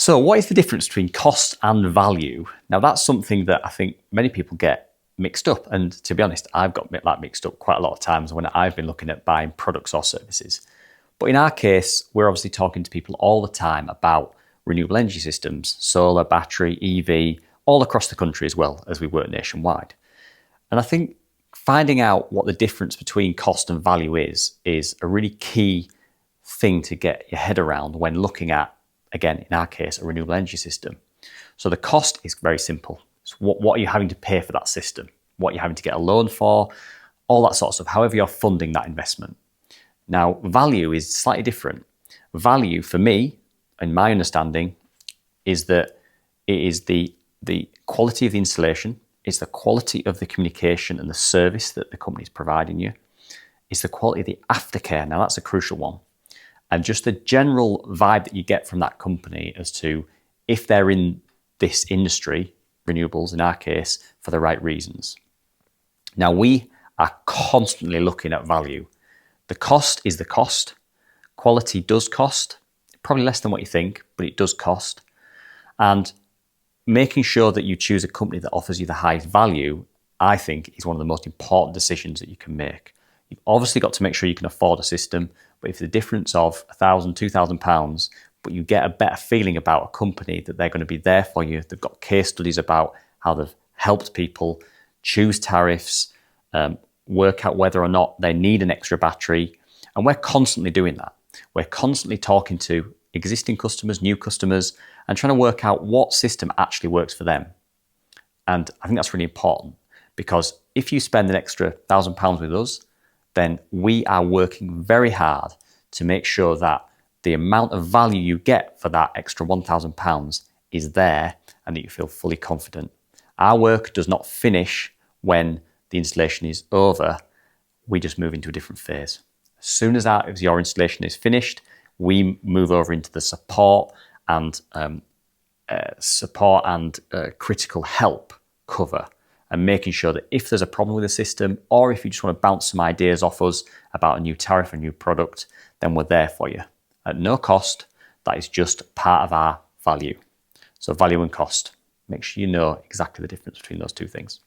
So what is the difference between cost and value? Now that's something that I think many people get mixed up. And to be honest, I've got that mixed up quite a lot of times when I've been looking at buying products or services. But in our case, we're obviously talking to people all the time about renewable energy systems, solar, battery, EV, all across the country as well as we work nationwide. And I think finding out what the difference between cost and value is a really key thing to get your head around when looking at, again, in our case, a renewable energy system. So the cost is very simple. So what are you having to pay for that system? What are you having to get a loan for? All that sort of stuff, however you're funding that investment. Now, value is slightly different. Value, for me, and my understanding, is that it is the quality of the installation, it's the quality of the communication and the service that the company is providing you, it's the quality of the aftercare. Now, that's a crucial one. And just the general vibe that you get from that company as to if they're in this industry, renewables in our case, for the right reasons. Now, we are constantly looking at value. The cost is the cost. Quality does cost, probably less than what you think, but it does cost. And making sure that you choose a company that offers you the highest value, I think, is one of the most important decisions that you can make. You've obviously got to make sure you can afford a system, but if the difference of £1,000, £2,000, but you get a better feeling about a company that they're going to be there for you, they've got case studies about how they've helped people choose tariffs, work out whether or not they need an extra battery. And we're constantly doing that. We're constantly talking to existing customers, new customers, and trying to work out what system actually works for them. And I think that's really important, because if you spend an extra £1,000 with us, then we are working very hard to make sure that the amount of value you get for that extra £1,000 is there and that you feel fully confident. Our work does not finish when the installation is over. We just move into a different phase. As soon as your installation is finished, we move over into the support and critical help cover, and making sure that if there's a problem with the system, or if you just want to bounce some ideas off us about a new tariff, a new product, then we're there for you at no cost. That is just part of our value. So value and cost. Make sure you know exactly the difference between those two things.